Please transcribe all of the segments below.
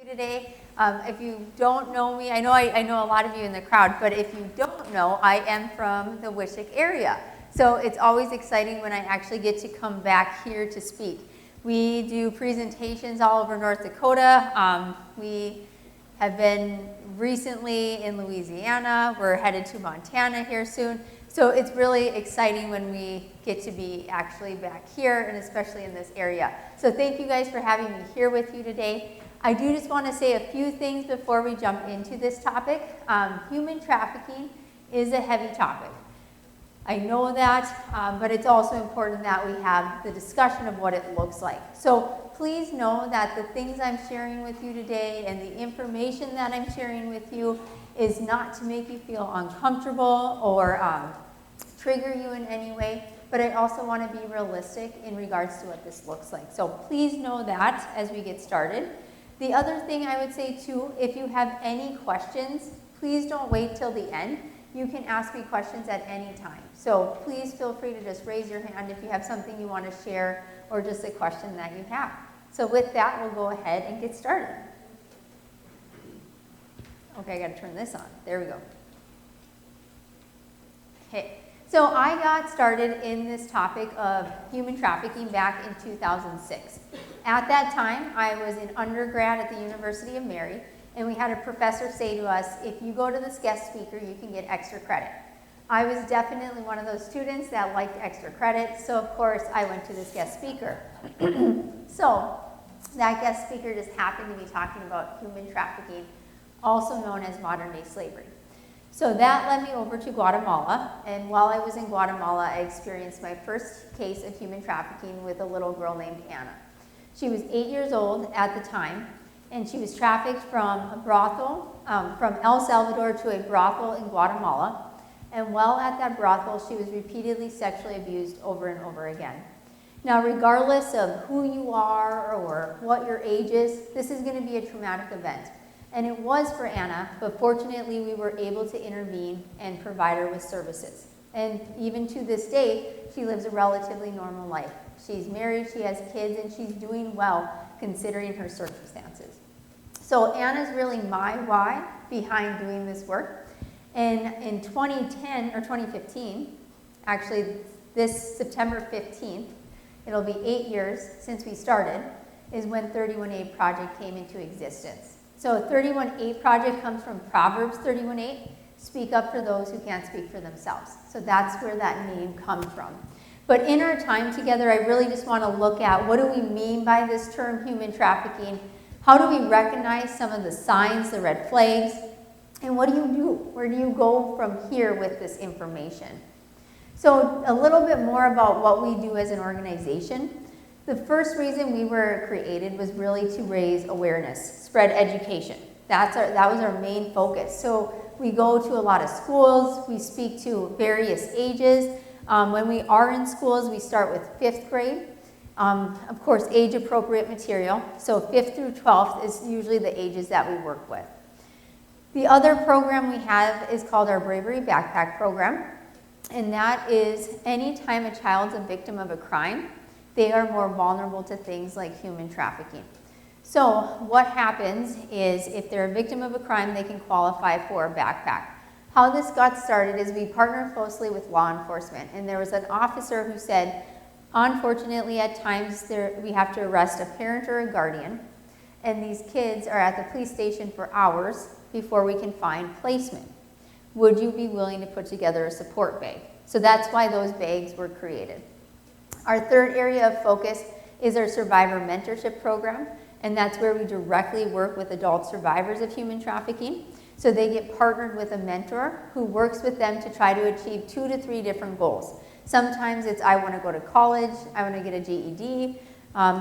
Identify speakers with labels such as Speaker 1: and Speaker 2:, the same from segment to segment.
Speaker 1: Today. If you don't know me, I know a lot of you in the crowd, but if you don't know, I am from the Wishick area. So it's always exciting when I actually get to come back here to speak. We do presentations all over North Dakota. We have been recently in Louisiana. We're headed to Montana here soon. So it's really exciting when we get to be actually back here, and especially in this area. So thank you guys for having me here with you today. I do just want to say a few things before we jump into this topic. Human trafficking is a heavy topic. I know that, but it's also important that we have the discussion of what it looks like. So please know that the things I'm sharing with you today and the information that I'm sharing with you is not to make you feel uncomfortable or trigger you in any way, but I also want to be realistic in regards to what this looks like. So please know that as we get started. The other thing I would say too, if you have any questions, please don't wait till the end. You can ask me questions at any time. So please feel free to just raise your hand if you have something you want to share or just a question that you have. So with that, we'll go ahead and get started. Okay, I got to turn this on. There we go. Okay, so I got started in this topic of human trafficking back in 2006. At that time, I was an undergrad at the University of Mary, and we had a professor say to us, if you go to this guest speaker, you can get extra credit. I was definitely one of those students that liked extra credit, so of course I went to this guest speaker. So that guest speaker just happened to be talking about human trafficking, also known as modern-day slavery. So that led me over to Guatemala, and while I was in Guatemala, I experienced my first case of human trafficking with a little girl named Anna. She was 8 years old at the time, and she was trafficked from a brothel, from El Salvador to a brothel in Guatemala. And while at that brothel, she was repeatedly sexually abused over and over again. Now, regardless of who you are or what your age is, this is going to be a traumatic event. And it was for Anna, but fortunately, we were able to intervene and provide her with services. And even to this day, she lives a relatively normal life. She's married, she has kids, and she's doing well considering her circumstances. So Anna's really my why behind doing this work. And in 2010 or 2015, actually this September 15th, it'll be 8 years since we started, is when 31A Project came into existence. So 31A Project comes from Proverbs 31:8, speak up for those who can't speak for themselves. So that's where that name comes from. But in our time together, I really just want to look at what do we mean by this term human trafficking? How do we recognize some of the signs, the red flags? And what do you do? Where do you go from here with this information? So a little bit more about what we do as an organization. The first reason we were created was really to raise awareness, spread education. That was our main focus. So we go to a lot of schools, we speak to various ages. When we are in schools, we start with 5th grade. Of course, age-appropriate material. So 5th through 12th is usually the ages that we work with. The other program we have is called our Bravery Backpack Program. And that is anytime a child's a victim of a crime, they are more vulnerable to things like human trafficking. So what happens is if they're a victim of a crime, they can qualify for a backpack. How this got started is we partner closely with law enforcement, and there was an officer who said, unfortunately at times we have to arrest a parent or a guardian, and these kids are at the police station for hours before we can find placement. Would you be willing to put together a support bag? So that's why those bags were created. Our third area of focus is our survivor mentorship program, and that's where we directly work with adult survivors of human trafficking. So they get partnered with a mentor who works with them to try to achieve 2 to 3 different goals. Sometimes it's I want to go to college, I want to get a GED.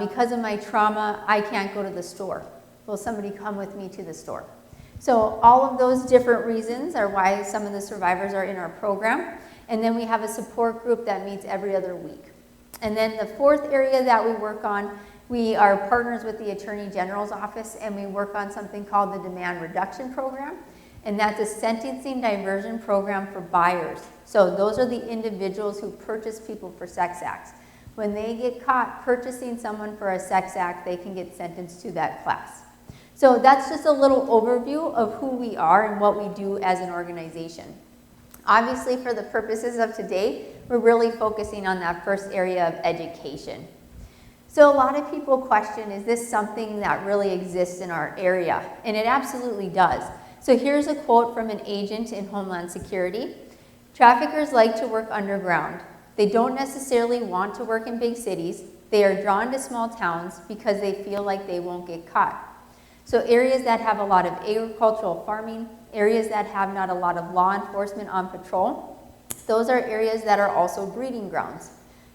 Speaker 1: Because of my trauma, I can't go to the store. Will somebody come with me to the store? So all of those different reasons are why some of the survivors are in our program. And then we have a support group that meets every other week. And then the fourth area that we work on, we are partners with the Attorney General's office, and we work on something called the Demand Reduction Program. And that's a sentencing diversion program for buyers. So those are the individuals who purchase people for sex acts. When they get caught purchasing someone for a sex act, they can get sentenced to that class. So that's just a little overview of who we are and what we do as an organization. Obviously, for the purposes of today, we're really focusing on that first area of education. So a lot of people question, is this something that really exists in our area? And it absolutely does. So here's a quote from an agent in Homeland Security. Traffickers like to work underground. They don't necessarily want to work in big cities. They are drawn to small towns because they feel like they won't get caught. So areas that have a lot of agricultural farming, areas that have not a lot of law enforcement on patrol, those are areas that are also breeding grounds.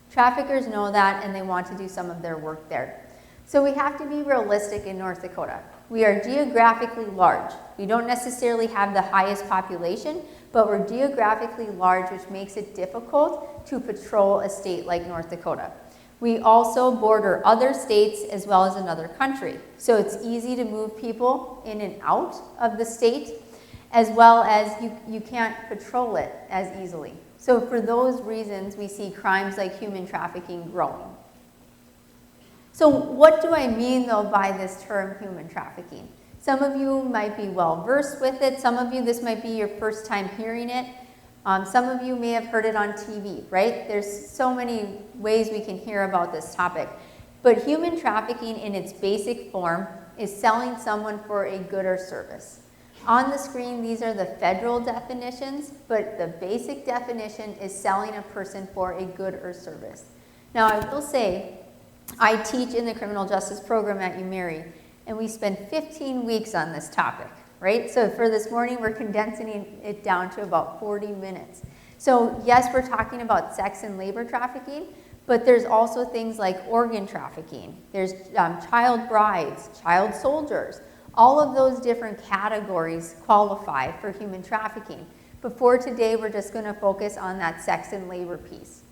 Speaker 1: Traffickers know that and they want to do some of their work there. So we have to be realistic in North Dakota. We are geographically large. We don't necessarily have the highest population, but we're geographically large, which makes it difficult to patrol a state like North Dakota. We also border other states as well as another country. So it's easy to move people in and out of the state, as well as you can't patrol it as easily. So for those reasons, we see crimes like human trafficking growing. So what do I mean, though, by this term human trafficking? Some of you might be well versed with it. Some of you, this might be your first time hearing it. Some of you may have heard it on TV, right? There's so many ways we can hear about this topic. But human trafficking in its basic form is selling someone for a good or service. On the screen, these are the federal definitions, but the basic definition is selling a person for a good or service. Now, I will say, I teach in the criminal justice program at UMary, and we spend 15 weeks on this topic, right? So for this morning, we're condensing it down to about 40 minutes. So yes, we're talking about sex and labor trafficking, but there's also things like organ trafficking. There's child brides, child soldiers. All of those different categories qualify for human trafficking. But for today, we're just going to focus on that sex and labor piece.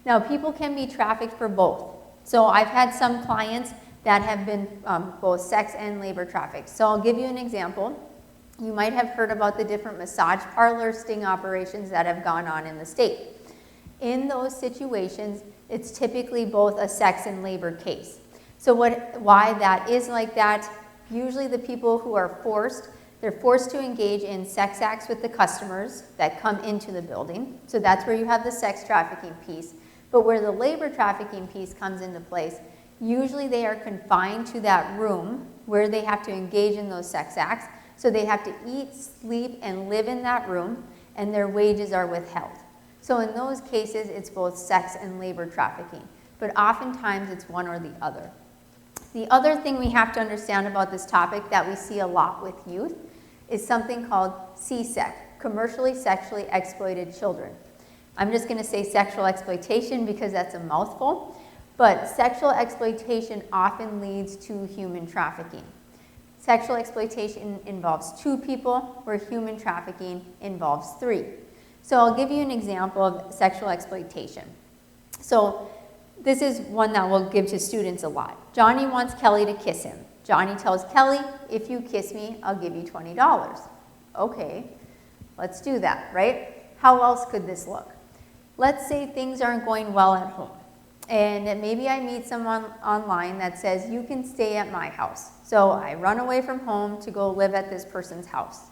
Speaker 1: Now, people can be trafficked for both. So I've had some clients that have been both sex and labor trafficked. So I'll give you an example. You might have heard about the different massage parlor sting operations that have gone on in the state. In those situations, it's typically both a sex and labor case. So why that is like that, usually the people who are they're forced to engage in sex acts with the customers that come into the building. So that's where you have the sex trafficking piece. But where the labor trafficking piece comes into place, usually they are confined to that room where they have to engage in those sex acts. So they have to eat, sleep, and live in that room, and their wages are withheld. So in those cases, it's both sex and labor trafficking. But oftentimes, it's one or the other. The other thing we have to understand about this topic that we see a lot with youth is something called CSEC, commercially sexually exploited children. I'm just going to say sexual exploitation because that's a mouthful, but sexual exploitation often leads to human trafficking. Sexual exploitation involves 2 people, where human trafficking involves 3. So I'll give you an example of sexual exploitation. So this is one that we'll give to students a lot. Johnny wants Kelly to kiss him. Johnny tells Kelly, if you kiss me, I'll give you $20. Okay, let's do that, right? How else could this look? Let's say things aren't going well at home. And maybe I meet someone online that says, you can stay at my house. So I run away from home to go live at this person's house.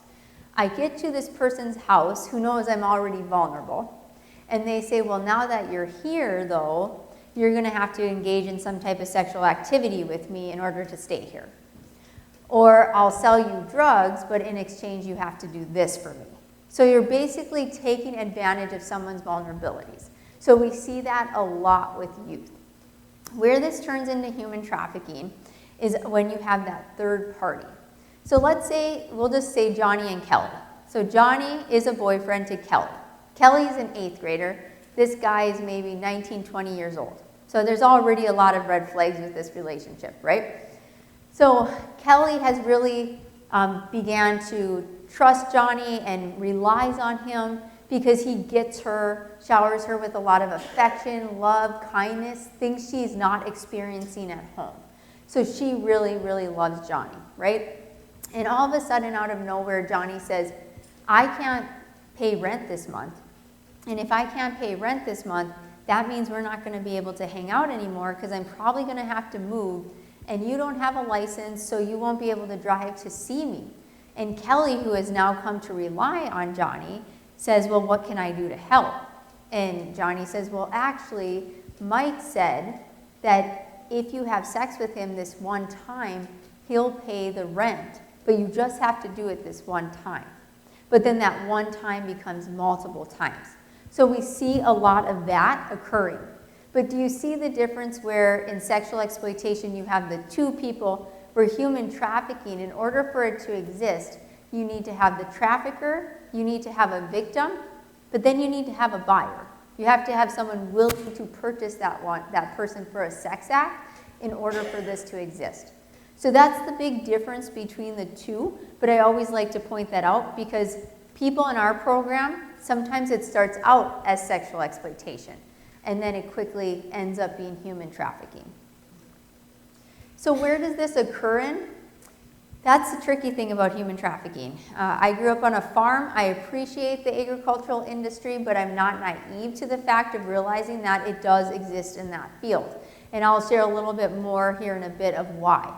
Speaker 1: I get to this person's house who knows I'm already vulnerable. And they say, well, now that you're here, though, you're going to have to engage in some type of sexual activity with me in order to stay here. Or I'll sell you drugs, but in exchange, you have to do this for me. So you're basically taking advantage of someone's vulnerabilities. So we see that a lot with youth. Where this turns into human trafficking is when you have that third party. So let's say, we'll just say Johnny and Kelly. So Johnny is a boyfriend to Kelly. Kelly's an 8th grader. This guy is maybe 19, 20 years old. So there's already a lot of red flags with this relationship, right? So Kelly has really began to trust Johnny and relies on him because he gets her, showers her with a lot of affection, love, kindness, things she's not experiencing at home. So she really, really loves Johnny, right? And all of a sudden, out of nowhere, Johnny says, I can't pay rent this month. And if I can't pay rent this month, that means we're not going to be able to hang out anymore because I'm probably going to have to move and you don't have a license, so you won't be able to drive to see me. And Kelly, who has now come to rely on Johnny, says, well, what can I do to help? And Johnny says, well, actually, Mike said that if you have sex with him this one time, he'll pay the rent, but you just have to do it this one time. But then that one time becomes multiple times. So we see a lot of that occurring. But do you see the difference where in sexual exploitation you have the two people, where human trafficking, in order for it to exist, you need to have the trafficker, you need to have a victim, but then you need to have a buyer. You have to have someone willing to purchase that person for a sex act in order for this to exist. So that's the big difference between the two, but I always like to point that out because people in our program, sometimes it starts out as sexual exploitation, and then it quickly ends up being human trafficking. So where does this occur in? That's the tricky thing about human trafficking. I grew up on a farm. I appreciate the agricultural industry, but I'm not naive to the fact of realizing that it does exist in that field. And I'll share a little bit more here in a bit of why.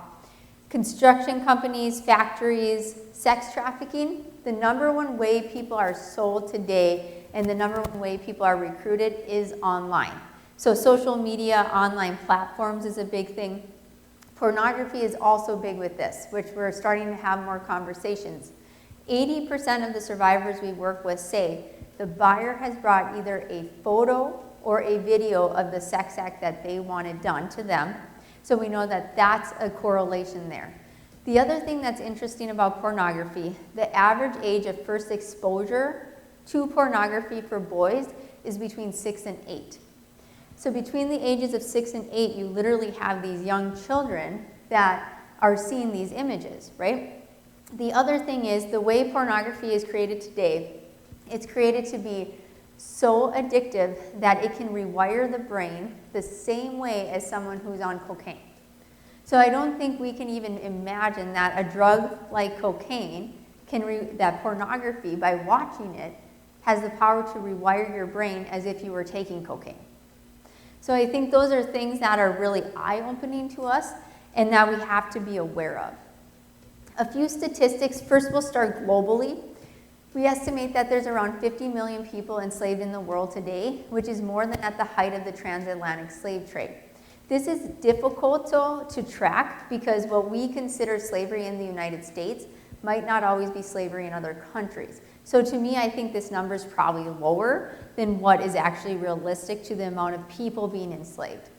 Speaker 1: Construction companies, factories, sex trafficking, the number one way people are sold today and the number one way people are recruited is online. So social media, online platforms is a big thing. Pornography is also big with this, which we're starting to have more conversations. 80% of the survivors we work with say the buyer has brought either a photo or a video of the sex act that they wanted done to them. So we know that that's a correlation there. The other thing that's interesting about pornography, the average age of first exposure to pornography for boys is between 6 and 8. So between the ages of 6 and 8, you literally have these young children that are seeing these images, right? The other thing is the way pornography is created today, it's created to be so addictive that it can rewire the brain the same way as someone who's on cocaine. So I don't think we can even imagine that a drug like cocaine that pornography, by watching it, has the power to rewire your brain as if you were taking cocaine. So I think those are things that are really eye-opening to us and that we have to be aware of. A few statistics. First, we'll start globally. We estimate that there's around 50 million people enslaved in the world today, which is more than at the height of the transatlantic slave trade. This is difficult to track because what we consider slavery in the United States might not always be slavery in other countries. So to me, I think this number is probably lower than what is actually realistic to the amount of people being enslaved.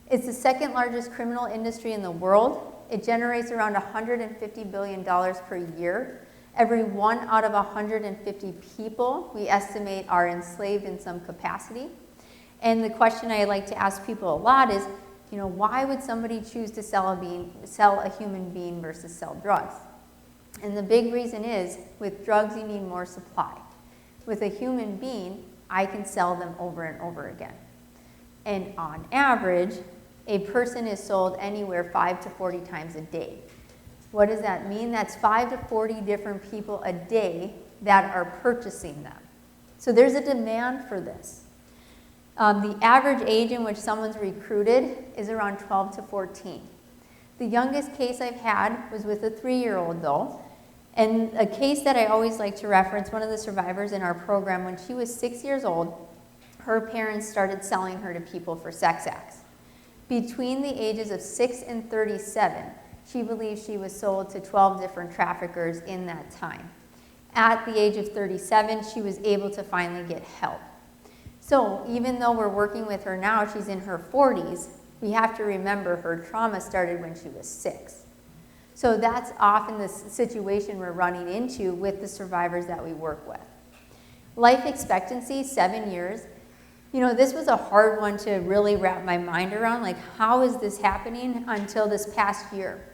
Speaker 1: It's the second largest criminal industry in the world. It generates around $150 billion per year. Every 1 out of 150 people we estimate are enslaved in some capacity. And the question I like to ask people a lot is, why would somebody choose to sell a human being versus sell drugs? And the big reason is, with drugs you need more supply. With a human being, I can sell them over and over again. And on average, a person is sold anywhere 5 to 40 times a day. What does that mean? That's 5 to 40 different people a day that are purchasing them. So there's a demand for this. The average age in which someone's recruited is around 12 to 14. The youngest case I've had was with a 3-year-old though. And a case that I always like to reference, one of the survivors in our program, when she was 6 years old, her parents started selling her to people for sex acts. Between the ages of 6 and 37, she believes she was sold to 12 different traffickers in that time. At the age of 37, she was able to finally get help. So even though we're working with her now, she's in her 40s, we have to remember her trauma started when she was 6. So that's often the situation we're running into with the survivors that we work with. Life expectancy, 7 years. This was a hard one to really wrap my mind around, like how is this happening until this past year.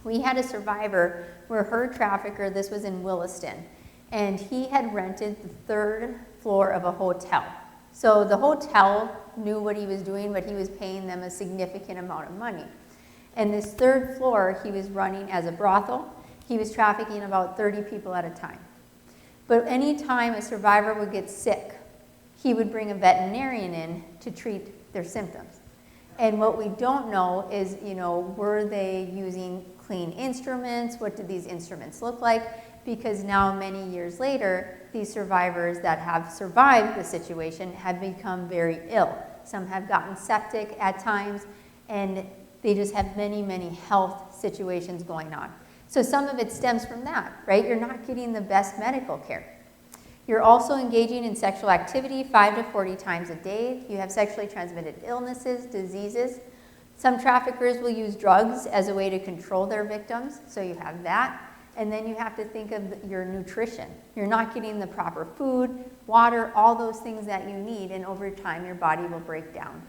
Speaker 1: We had a survivor where her trafficker, this was in Williston, and he had rented the 3rd floor of a hotel. So the hotel knew what he was doing, but he was paying them a significant amount of money. And this 3rd floor, he was running as a brothel. He was trafficking about 30 people at a time. But any time a survivor would get sick, he would bring a veterinarian in to treat their symptoms. And what we don't know is, were they using clean instruments? What did these instruments look like? Because now, many years later, these survivors that have survived the situation have become very ill. Some have gotten septic at times, and they just have many, many health situations going on. So some of it stems from that, right? You're not getting the best medical care. You're also engaging in sexual activity 5 to 40 times a day. You have sexually transmitted illnesses, diseases. Some traffickers will use drugs as a way to control their victims, so you have that. And then you have to think of your nutrition. You're not getting the proper food, water, all those things that you need, and over time your body will break down.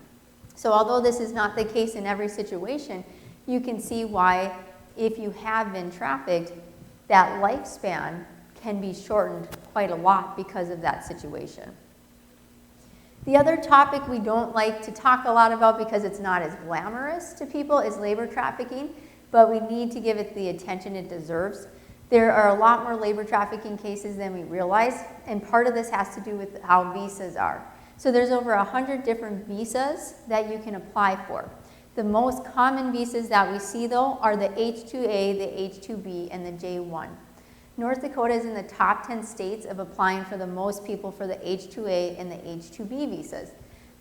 Speaker 1: So although this is not the case in every situation, you can see why, if you have been trafficked, that lifespan can be shortened quite a lot because of that situation. The other topic we don't like to talk a lot about because it's not as glamorous to people is labor trafficking, but we need to give it the attention it deserves. There are a lot more labor trafficking cases than we realize, and part of this has to do with how visas are. So there's over 100 different visas that you can apply for. The most common visas that we see, though, are the H-2A, the H-2B, and the J-1. North Dakota is in the top 10 states of applying for the most people for the H-2A and the H-2B visas.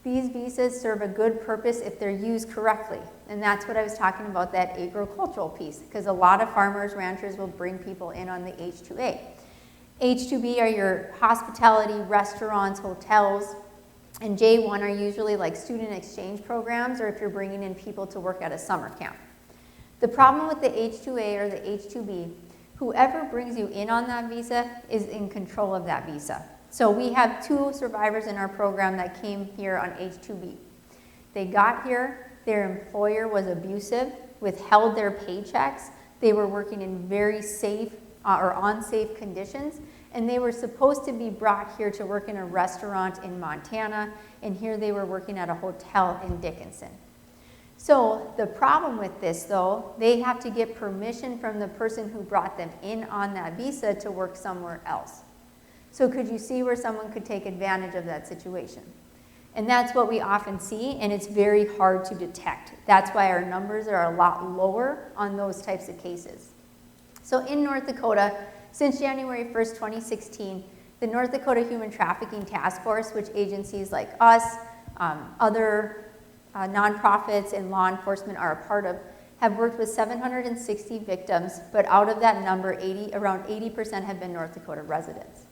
Speaker 1: These visas serve a good purpose if they're used correctly, and that's what I was talking about, that agricultural piece, because a lot of farmers, ranchers will bring people in on the H-2A. H-2B are your hospitality, restaurants, hotels, and J-1 are usually like student exchange programs, or if you're bringing in people to work at a summer camp. The problem with the H-2A or the H-2B, whoever brings you in on that visa is in control of that visa. So we have 2 survivors in our program that came here on H-2B. They got here, their employer was abusive, withheld their paychecks, they were working in very safe or unsafe conditions, and they were supposed to be brought here to work in a restaurant in Montana, and here they were working at a hotel in Dickinson. So the problem with this, though, they have to get permission from the person who brought them in on that visa to work somewhere else. So could you see where someone could take advantage of that situation? And that's what we often see, and it's very hard to detect. That's why our numbers are a lot lower on those types of cases. So in North Dakota, since January 1st, 2016, the North Dakota Human Trafficking Task Force, which agencies like us, other nonprofits and law enforcement are a part of, have worked with 760 victims, but out of that number, around 80% have been North Dakota residents.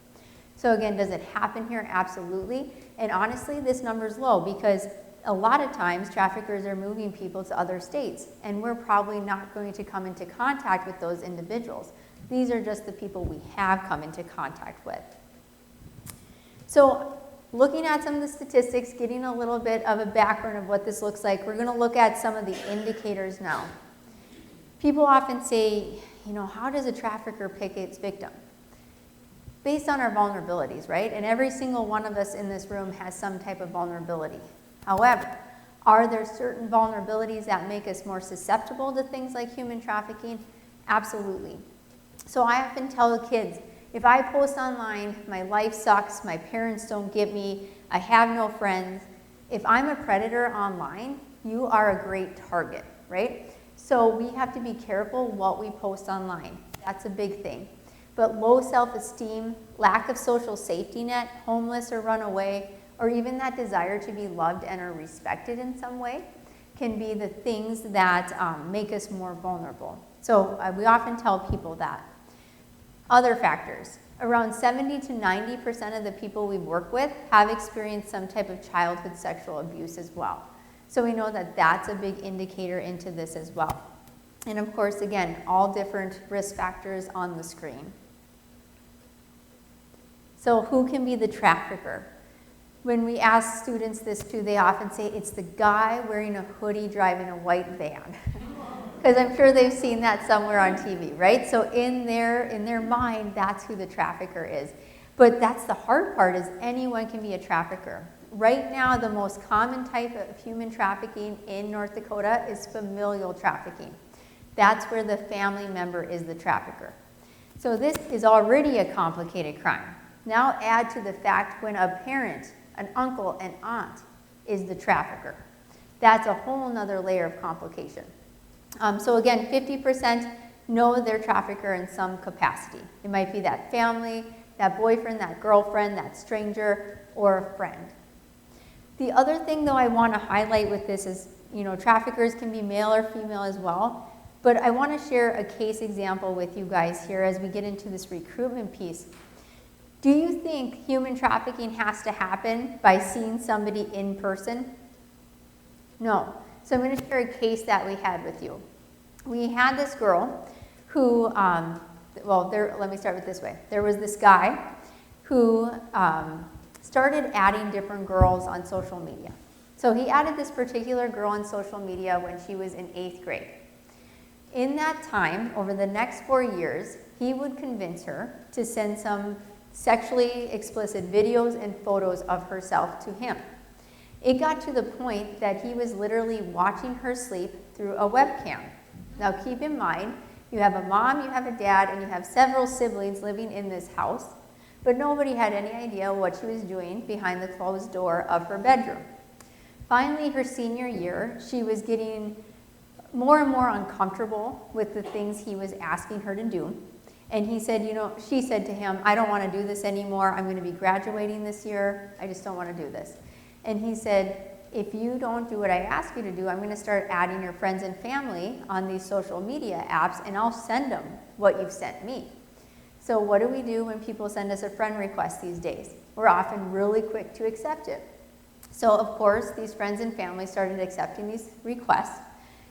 Speaker 1: So again, does it happen here? Absolutely. And honestly, this number's low because a lot of times traffickers are moving people to other states, and we're probably not going to come into contact with those individuals. These are just the people we have come into contact with. So looking at some of the statistics, getting a little bit of a background of what this looks like, we're going to look at some of the indicators now. People often say, how does a trafficker pick its victim? Based on our vulnerabilities, right? And every single one of us in this room has some type of vulnerability. However, are there certain vulnerabilities that make us more susceptible to things like human trafficking? Absolutely. So I often tell the kids, if I post online, my life sucks, my parents don't get me, I have no friends. If I'm a predator online, you are a great target, right? So we have to be careful what we post online. That's a big thing. But low self-esteem, lack of social safety net, homeless or runaway, or even that desire to be loved and or respected in some way can be the things that make us more vulnerable. So we often tell people that. Other factors. Around 70 to 90% of the people we work with have experienced some type of childhood sexual abuse as well. So we know that that's a big indicator into this as well. And of course, again, all different risk factors on the screen. So who can be the trafficker? When we ask students this too, they often say it's the guy wearing a hoodie driving a white van. Because I'm sure they've seen that somewhere on TV, right? So in their mind, that's who the trafficker is. But that's the hard part, is anyone can be a trafficker. Right now, the most common type of human trafficking in North Dakota is familial trafficking. That's where the family member is the trafficker. So this is already a complicated crime. Now add to the fact when a parent, an uncle, an aunt is the trafficker. that's a whole nother layer of complication. So again, 50% know their trafficker in some capacity. It might be that family, that boyfriend, that girlfriend, that stranger, or a friend. The other thing though I want to highlight with this is, traffickers can be male or female as well, but I want to share a case example with you guys here as we get into this recruitment piece. Do you think human trafficking has to happen by seeing somebody in person? No. So I'm going to share a case that we had with you. We had this girl who, let me start with this way. There was this guy who started adding different girls on social media. So he added this particular girl on social media when she was in 8th grade. In that time, over the next 4 years, he would convince her to send some sexually explicit videos and photos of herself to him. It got to the point that he was literally watching her sleep through a webcam. Now keep in mind, you have a mom, you have a dad, and you have several siblings living in this house, but nobody had any idea what she was doing behind the closed door of her bedroom. Finally, her senior year, she was getting more and more uncomfortable with the things he was asking her to do. And he said, she said to him, I don't want to do this anymore. I'm going to be graduating this year. I just don't want to do this. And he said, if you don't do what I ask you to do, I'm going to start adding your friends and family on these social media apps, and I'll send them what you've sent me. So what do we do when people send us a friend request these days? We're often really quick to accept it. So of course, these friends and family started accepting these requests,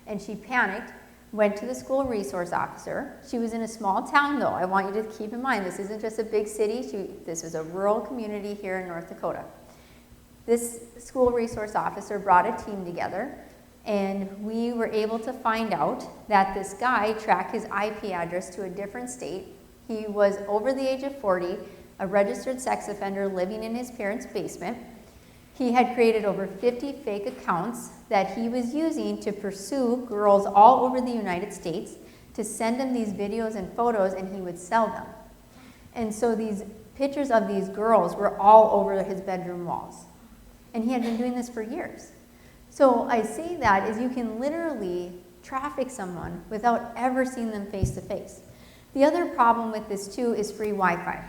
Speaker 1: and she panicked, went to the school resource officer. She was in a small town though. I want you to keep in mind, this isn't just a big city. This is a rural community here in North Dakota. This school resource officer brought a team together, and we were able to find out that this guy tracked his IP address to a different state. He was over the age of 40, a registered sex offender living in his parents' basement. He had created over 50 fake accounts that he was using to pursue girls all over the United States, to send them these videos and photos, and he would sell them. And so these pictures of these girls were all over his bedroom walls. And he had been doing this for years. So I say that is you can literally traffic someone without ever seeing them face to face. The other problem with this too is free Wi-Fi.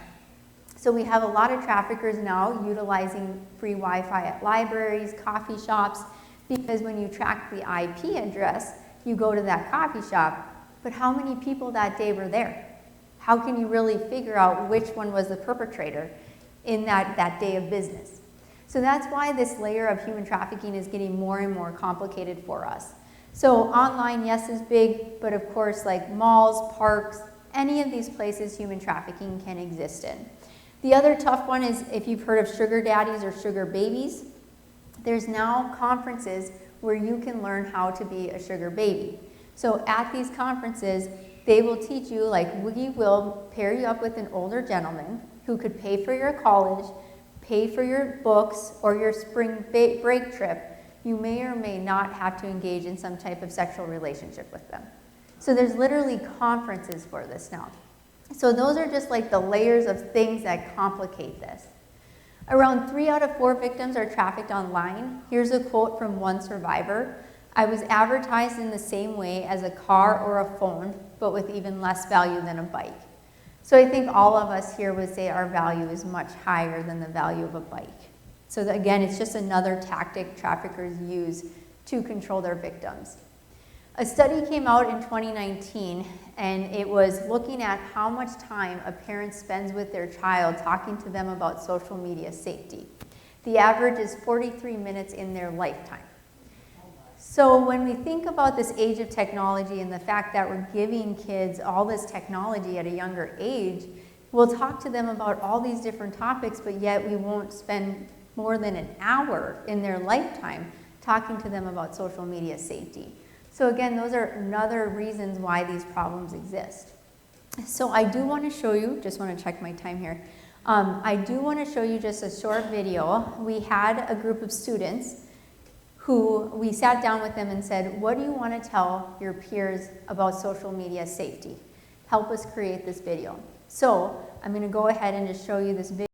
Speaker 1: So we have a lot of traffickers now utilizing free Wi-Fi at libraries, coffee shops, because when you track the IP address, you go to that coffee shop, but how many people that day were there? How can you really figure out which one was the perpetrator in that day of business? So that's why this layer of human trafficking is getting more and more complicated for us. So online, yes, is big, but of course, like malls, parks, any of these places human trafficking can exist in. The other tough one is if you've heard of sugar daddies or sugar babies, there's now conferences where you can learn how to be a sugar baby. So at these conferences, they will teach you, like, we will pair you up with an older gentleman who could pay for your college, pay for your books, or your spring break trip. You may or may not have to engage in some type of sexual relationship with them. So there's literally conferences for this now. So those are just like the layers of things that complicate this. Around 3 out of 4 victims are trafficked online. Here's a quote from one survivor. I was advertised in the same way as a car or a phone, but with even less value than a bike. So I think all of us here would say our value is much higher than the value of a bike. So that, again, it's just another tactic traffickers use to control their victims. A study came out in 2019, and it was looking at how much time a parent spends with their child talking to them about social media safety. The average is 43 minutes in their lifetime. So when we think about this age of technology and the fact that we're giving kids all this technology at a younger age, we'll talk to them about all these different topics, but yet we won't spend more than an hour in their lifetime talking to them about social media safety. So again, those are another reasons why these problems exist. So I do want to show you, just want to check my time here. I do want to show you just a short video. We had a group of students who we sat down with them and said, what do you want to tell your peers about social media safety? Help us create this video. So I'm going to go ahead and just show you this video.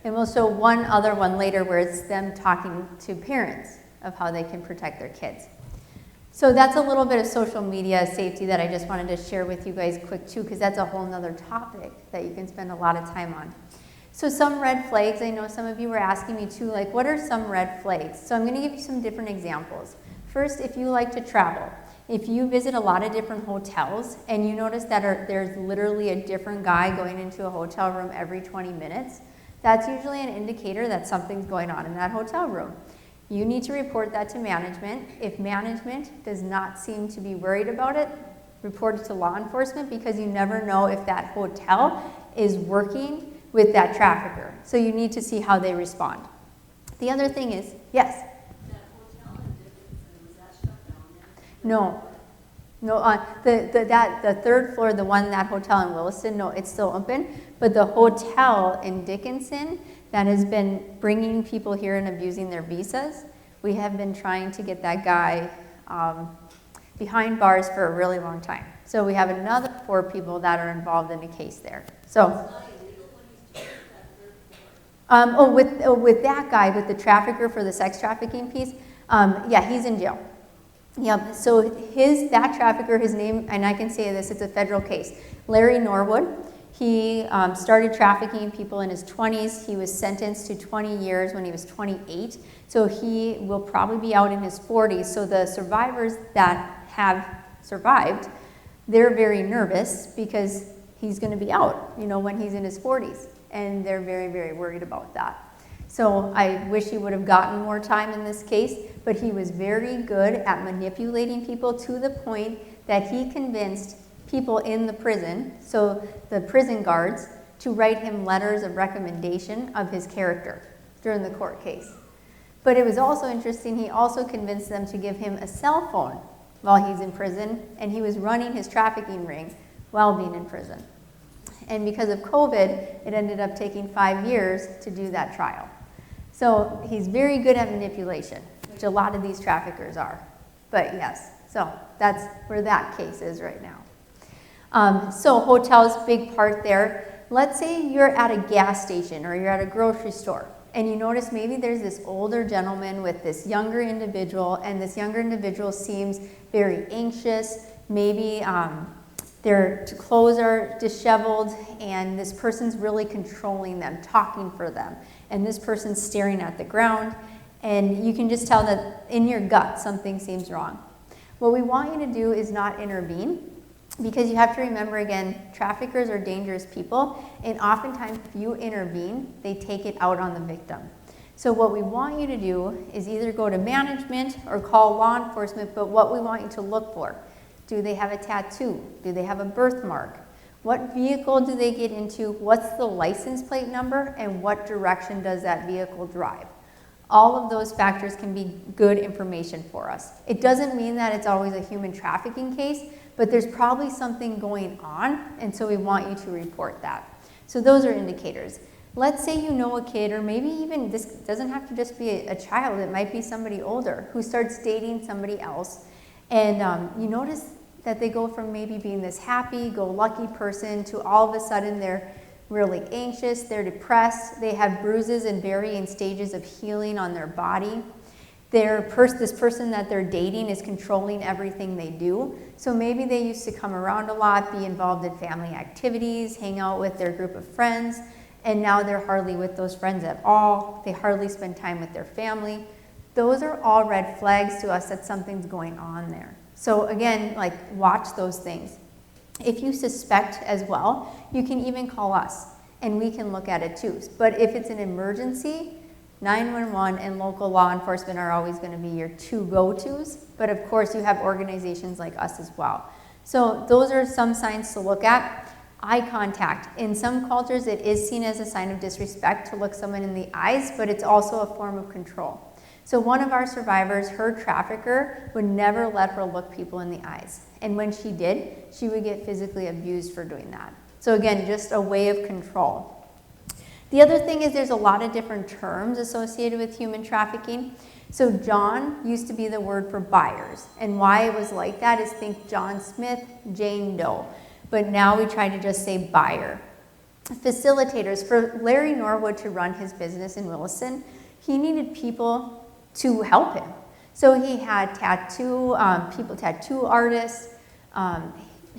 Speaker 1: And we'll show one other one later where it's them talking to parents of how they can protect their kids. So that's a little bit of social media safety that I just wanted to share with you guys quick too, because that's a whole nother topic that you can spend a lot of time on. So some red flags, I know some of you were asking me too, like what are some red flags? So I'm going to give you some different examples. First, if you like to travel, if you visit a lot of different hotels and you notice that there's literally a different guy going into a hotel room every 20 minutes, that's usually an indicator that something's going on in that hotel room. You need to report that to management. If management does not seem to be worried about it, report it to law enforcement, because you never know if that hotel is working with that trafficker. So you need to see how they respond. The other thing is, yes?
Speaker 2: That hotel in Dickinson, was that shut down yet?
Speaker 1: No. No, the third floor, the one, that hotel in Williston, no, it's still open. But the hotel in Dickinson that has been bringing people here and abusing their visas, we have been trying to get that guy behind bars for a really long time. So we have another 4 people that are involved in a case there. So, with that guy, with the trafficker for the sex trafficking piece, yeah, he's in jail. Yep, so that trafficker, his name, and I can say this, it's a federal case, Larry Norwood. He started trafficking people in his 20s. He was sentenced to 20 years when he was 28. So he will probably be out in his 40s. So the survivors that have survived, they're very nervous because he's going to be out, when he's in his 40s. And they're very, very worried about that. So I wish he would have gotten more time in this case, but he was very good at manipulating people to the point that he convinced people in the prison, so the prison guards, to write him letters of recommendation of his character during the court case. But it was also interesting, he also convinced them to give him a cell phone while he's in prison, and he was running his trafficking ring while being in prison. And because of COVID, it ended up taking 5 years to do that trial. So he's very good at manipulation, which a lot of these traffickers are. But yes, so that's where that case is right now. So hotels, big part there. Let's say you're at a gas station or you're at a grocery store and you notice maybe there's this older gentleman with this younger individual, and this younger individual seems very anxious. Maybe their clothes are disheveled and this person's really controlling them, talking for them, and this person's staring at the ground, and you can just tell that in your gut something seems wrong. What we want you to do is not intervene, because you have to remember, again, traffickers are dangerous people, and oftentimes if you intervene, they take it out on the victim. So what we want you to do is either go to management or call law enforcement, but what we want you to look for: do they have a tattoo? Do they have a birthmark? What vehicle do they get into? What's the license plate number? And what direction does that vehicle drive? All of those factors can be good information for us. It doesn't mean that it's always a human trafficking case, but there's probably something going on, and so we want you to report that. So those are indicators. Let's say you know a kid, or maybe even, this doesn't have to just be a child, it might be somebody older who starts dating somebody else, and you notice that they go from maybe being this happy-go-lucky person to all of a sudden they're really anxious, they're depressed, they have bruises in varying stages of healing on their body. This person that they're dating is controlling everything they do. So maybe they used to come around a lot, be involved in family activities, hang out with their group of friends, and now they're hardly with those friends at all. They hardly spend time with their family. Those are all red flags to us that something's going on there. So again, watch those things. If you suspect as well, you can even call us and we can look at it too. But if it's an emergency, 911 and local law enforcement are always going to be your 2 go-tos, but of course you have organizations like us as well. So those are some signs to look at. Eye contact. In some cultures it is seen as a sign of disrespect to look someone in the eyes, but it's also a form of control. So one of our survivors, her trafficker would never let her look people in the eyes. And when she did, she would get physically abused for doing that. So again, just a way of control. The other thing is there's a lot of different terms associated with human trafficking. So John used to be the word for buyers. And why it was like that is think John Smith, Jane Doe. But now we try to just say buyer. facilitators. For Larry Norwood to run his business in Williston, he needed people to help him. So he had tattoo artists,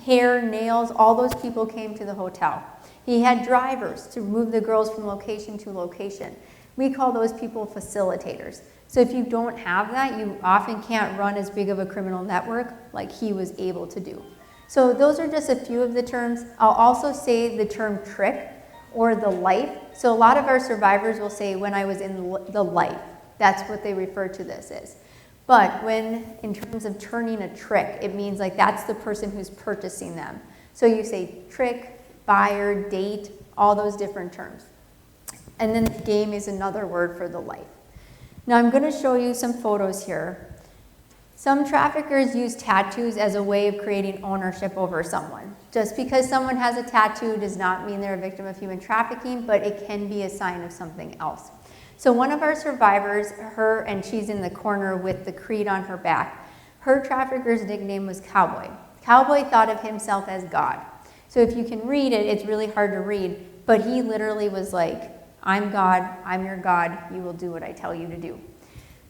Speaker 1: hair, nails, all those people came to the hotel. He had drivers to move the girls from location to location. We call those people facilitators. So if you don't have that, you often can't run as big of a criminal network like he was able to do. So those are just a few of the terms. I'll also say the term trick or the life. So a lot of our survivors will say, when I was in the life, that's what they refer to this as. But when, in terms of turning a trick, it means like that's the person who's purchasing them. So you say trick, buyer, date, all those different terms. And then game is another word for the life. Now I'm going to show you some photos here. Some traffickers use tattoos as a way of creating ownership over someone. Just because someone has a tattoo does not mean they're a victim of human trafficking, but it can be a sign of something else. So one of our survivors, and she's in the corner with the creed on her back, her trafficker's nickname was Cowboy. Cowboy thought of himself as God. So if you can read it, it's really hard to read, but he literally was like, I'm God, I'm your God, you will do what I tell you to do.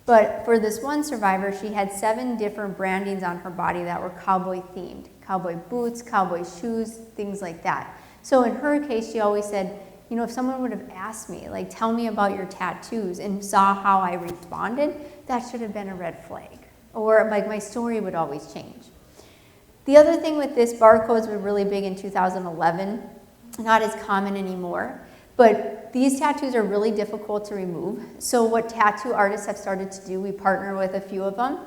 Speaker 1: But for this one survivor, she had 7 different brandings on her body that were cowboy themed. Cowboy boots, cowboy shoes, things like that. So in her case, she always said, you know, if someone would have asked me, like, tell me about your tattoos, and saw how I responded, that should have been a red flag. Or like my story would always change. The other thing with this, barcodes were really big in 2011, not as common anymore. But these tattoos are really difficult to remove. So what tattoo artists have started to do, we partner with a few of them,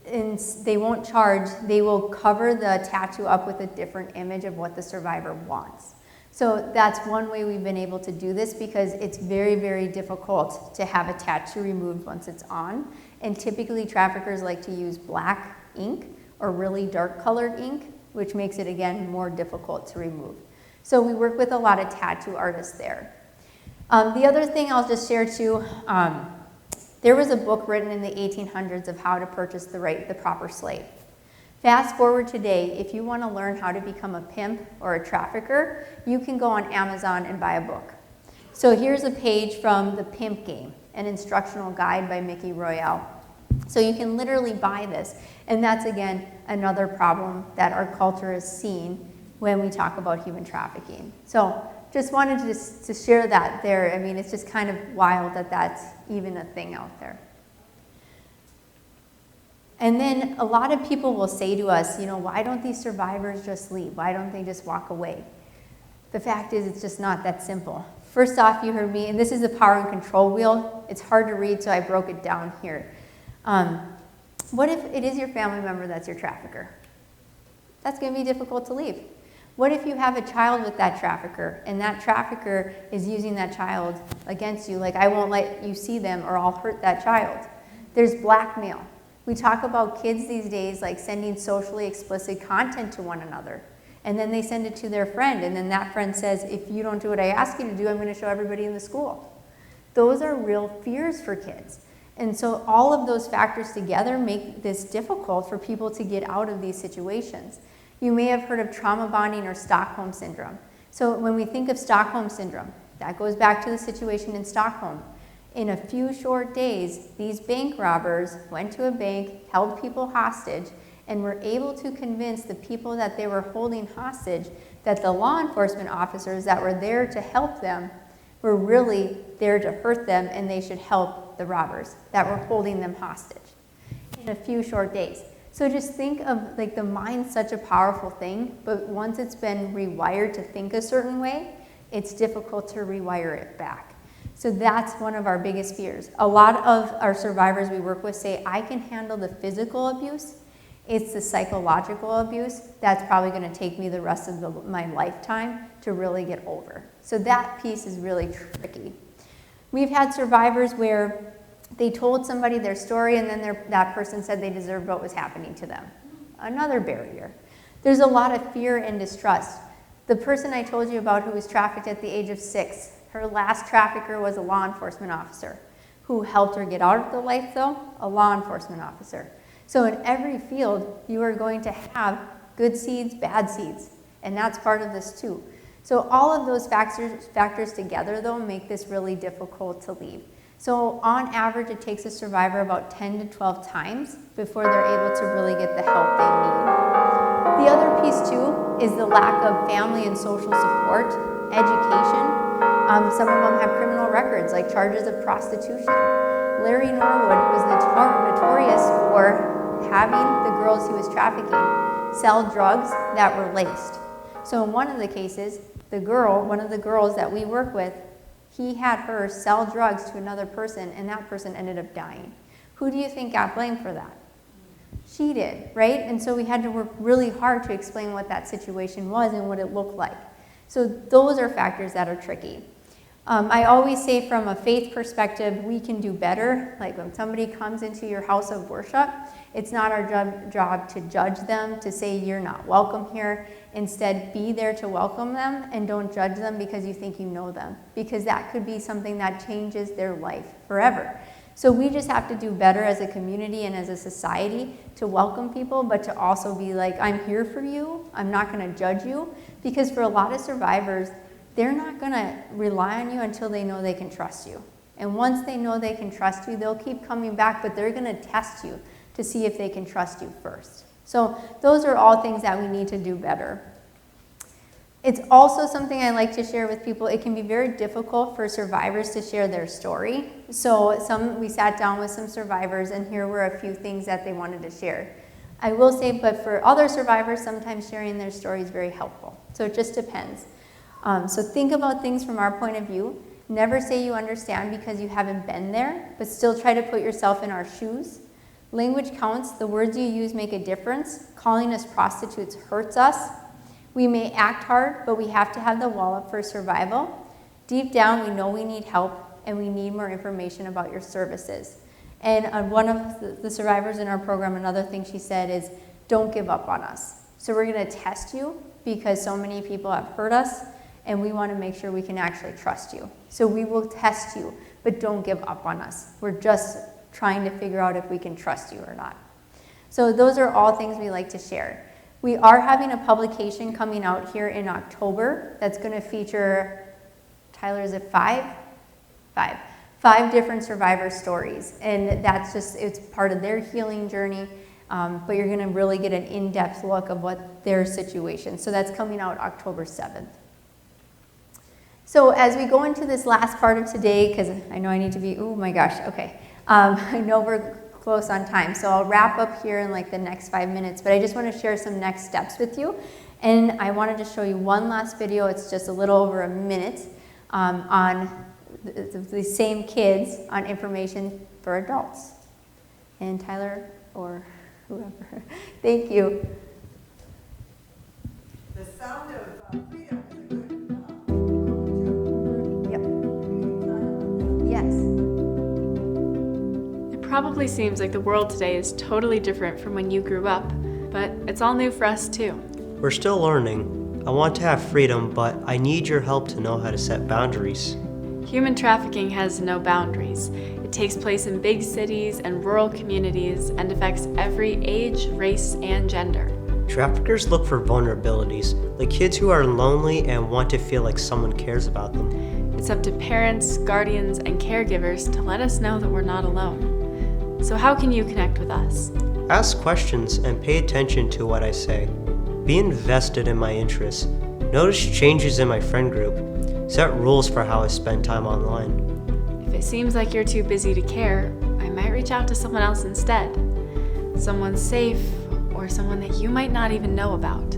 Speaker 1: and they won't charge, they will cover the tattoo up with a different image of what the survivor wants. So that's one way we've been able to do this, because it's very, very difficult to have a tattoo removed once it's on. And typically traffickers like to use black ink or really dark colored ink, which makes it, again, more difficult to remove. So we work with a lot of tattoo artists there. The other thing I'll just share too, there was a book written in the 1800s of how to purchase the proper slave. Fast forward today, if you want to learn how to become a pimp or a trafficker, you can go on Amazon and buy a book. So here's a page from The Pimp Game, an instructional guide by Mickey Royale. So you can literally buy this, and that's, again, another problem that our culture has seen when we talk about human trafficking. So just wanted to share that there. I mean, it's just kind of wild that that's even a thing out there. And then a lot of people will say to us, you know, why don't these survivors just leave? Why don't they just walk away? The fact is, it's just not that simple. First off, you heard me, and this is the power and control wheel. It's hard to read, so I broke it down here. What if it is your family member that's your trafficker? That's going to be difficult to leave. What if you have a child with that trafficker, and that trafficker is using that child against you, like, I won't let you see them or I'll hurt that child? There's blackmail. We talk about kids these days like sending socially explicit content to one another, and then they send it to their friend, and then that friend says, if you don't do what I ask you to do, I'm going to show everybody in the school. Those are real fears for kids. And so all of those factors together make this difficult for people to get out of these situations. You may have heard of trauma bonding or Stockholm syndrome. So when we think of Stockholm syndrome, that goes back to the situation in Stockholm. In a few short days, these bank robbers went to a bank, held people hostage, and were able to convince the people that they were holding hostage that the law enforcement officers that were there to help them were really there to hurt them, and they should help the robbers that were holding them hostage in a few short days. So just think of, like, the mind's such a powerful thing, but once it's been rewired to think a certain way, it's difficult to rewire it back. So that's one of our biggest fears. A lot of our survivors we work with say, I can handle the physical abuse. It's the psychological abuse that's probably going to take me the rest of my lifetime to really get over. So that piece is really tricky. We've had survivors where they told somebody their story, and then that person said they deserved what was happening to them. Another barrier. There's a lot of fear and distrust. The person I told you about who was trafficked at the age of 6, her last trafficker was a law enforcement officer. Who helped her get out of the life, though? A law enforcement officer. So in every field, you are going to have good seeds, bad seeds, and that's part of this too. So all of those factors together, though, make this really difficult to leave. So on average, it takes a survivor about 10 to 12 times before they're able to really get the help they need. The other piece, too, is the lack of family and social support, education. Some of them have criminal records, like charges of prostitution. Larry Norwood was notorious for having the girls he was trafficking sell drugs that were laced. So in one of the cases, one of the girls that we work with, he had her sell drugs to another person, and that person ended up dying. Who do you think got blamed for that? She did, right? And so we had to work really hard to explain what that situation was and what it looked like. So those are factors that are tricky. I always say from a faith perspective, we can do better. Like when somebody comes into your house of worship, it's not our job to judge them, to say you're not welcome here. Instead, be there to welcome them and don't judge them because you think you know them, because that could be something that changes their life forever. So we just have to do better as a community and as a society to welcome people, but to also be like, I'm here for you. I'm not going to judge you, because for a lot of survivors, they're not going to rely on you until they know they can trust you. And once they know they can trust you, they'll keep coming back, but they're going to test you to see if they can trust you first. So those are all things that we need to do better. It's also something I like to share with people. It can be very difficult for survivors to share their story. So we sat down with some survivors, and here were a few things that they wanted to share. I will say, but for other survivors, sometimes sharing their story is very helpful. So it just depends. So think about things from our point of view. Never say you understand because you haven't been there, but still try to put yourself in our shoes. Language counts. The words you use make a difference. Calling us prostitutes hurts us. We may act hard, but we have to have the wall up for survival. Deep down, we know we need help, and we need more information about your services. And one of the survivors in our program, another thing she said is, don't give up on us. So we're going to test you because so many people have hurt us, and we want to make sure we can actually trust you. So we will test you, but don't give up on us. We're just trying to figure out if we can trust you or not. So those are all things we like to share. We are having a publication coming out here in October that's going to feature, Tyler, is it five different survivor stories. And that's just, it's part of their healing journey, but you're going to really get an in-depth look of what their situation. So that's coming out October 7th. So as we go into this last part of today, because I know I need to be, oh my gosh, okay. I know we're close on time, so I'll wrap up here in like the next 5 minutes, but I just want to share some next steps with you. And I wanted to show you one last video. It's just a little over a minute on the same kids on information for adults. And Tyler or whoever, thank you.
Speaker 3: The sound of freedom is a good
Speaker 1: Yep. Yes.
Speaker 4: It probably seems like the world today is totally different from when you grew up, but it's all new for us too.
Speaker 5: We're still learning. I want to have freedom, but I need your help to know how to set boundaries.
Speaker 4: Human trafficking has no boundaries. It takes place in big cities and rural communities and affects every age, race, and gender.
Speaker 5: Traffickers look for vulnerabilities, like kids who are lonely and want to feel like someone cares about them.
Speaker 4: It's up to parents, guardians, and caregivers to let us know that we're not alone. So how can you connect with us?
Speaker 5: Ask questions and pay attention to what I say. Be invested in my interests. Notice changes in my friend group. Set rules for how I spend time online.
Speaker 4: If it seems like you're too busy to care, I might reach out to someone else instead. Someone safe, or someone that you might not even know about.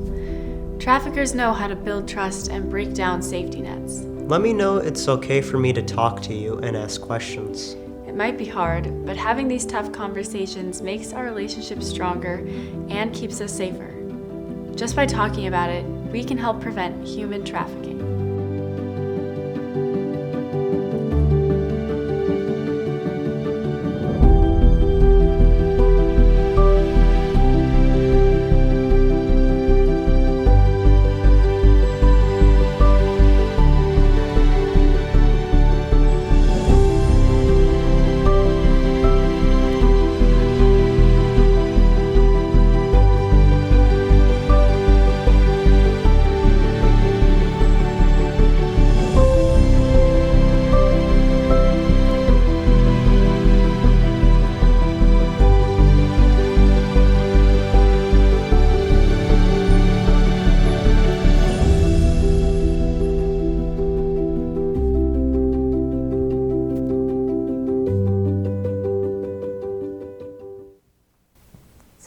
Speaker 4: Traffickers know how to build trust and break down safety nets.
Speaker 5: Let me know it's okay for me to talk to you and ask questions.
Speaker 4: It might be hard, but having these tough conversations makes our relationship stronger and keeps us safer. Just by talking about it, we can help prevent human trafficking.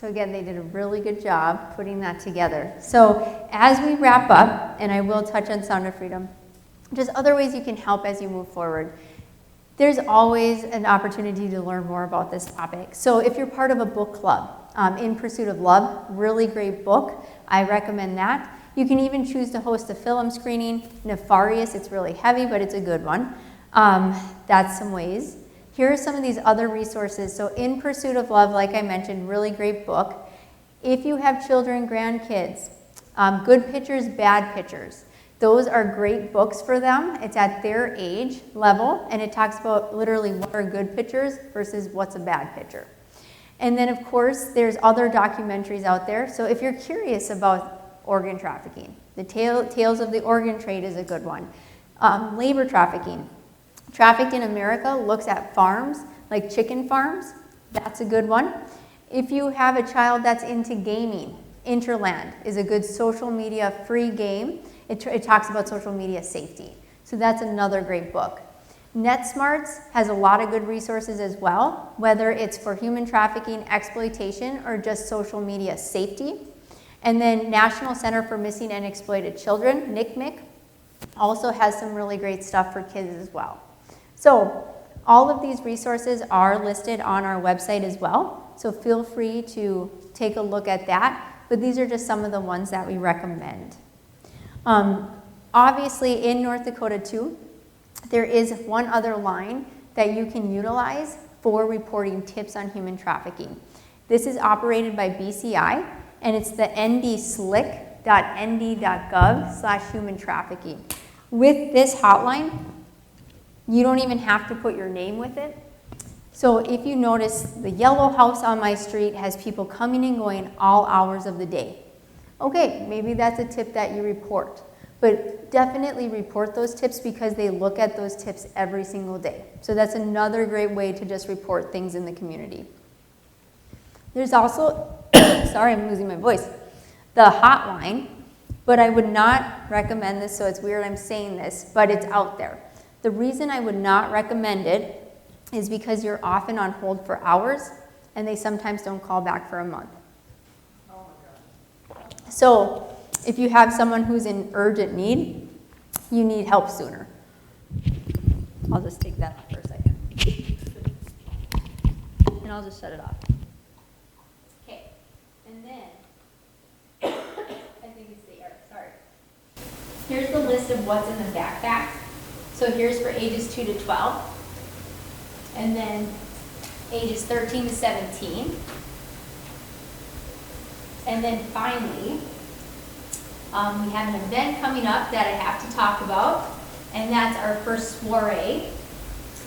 Speaker 1: So again, they did a really good job putting that together. So as we wrap up, and I will touch on Sound of Freedom, just other ways you can help as you move forward. There's always an opportunity to learn more about this topic. So if you're part of a book club, In Pursuit of Love, really great book. I recommend that. You can even choose to host a film screening. Nefarious, it's really heavy, but it's a good one. That's some ways. Here are some of these other resources. So In Pursuit of Love, like I mentioned, really great book. If you have children, grandkids, Good Pictures, Bad Pictures. Those are great books for them. It's at their age level, and it talks about literally what are good pictures versus what's a bad picture. And then, of course, there's other documentaries out there. So if you're curious about organ trafficking, the Tales of the Organ Trade is a good one. Labor trafficking. Trafficked in America looks at farms, like chicken farms. That's a good one. If you have a child that's into gaming, Interland is a good social media free game. It talks about social media safety. So that's another great book. NetSmarts has a lot of good resources as well, whether it's for human trafficking, exploitation, or just social media safety. And then National Center for Missing and Exploited Children, NCMEC, also has some really great stuff for kids as well. So all of these resources are listed on our website as well, so feel free to take a look at that, but these are just some of the ones that we recommend. Obviously in North Dakota too, there is one other line that you can utilize for reporting tips on human trafficking. This is operated by BCI, and it's the ndslick.nd.gov/human trafficking. With this hotline, you don't even have to put your name with it. So if you notice, the yellow house on my street has people coming and going all hours of the day. Okay, maybe that's a tip that you report. But definitely report those tips because they look at those tips every single day. So that's another great way to just report things in the community. There's also, sorry, I'm losing my voice, the hotline, but I would not recommend this, so it's weird I'm saying this, but it's out there. The reason I would not recommend it is because you're often on hold for hours, and they sometimes don't call back for a month. So if you have someone who's in urgent need, you need help sooner. I'll just take that off for a second. And I'll just shut it off. Okay, and then, I think it's the air, sorry. Here's the list of what's in the backpack. So here's for ages 2 to 12, and then ages 13 to 17. And then finally, we have an event coming up that I have to talk about, and that's our first soiree.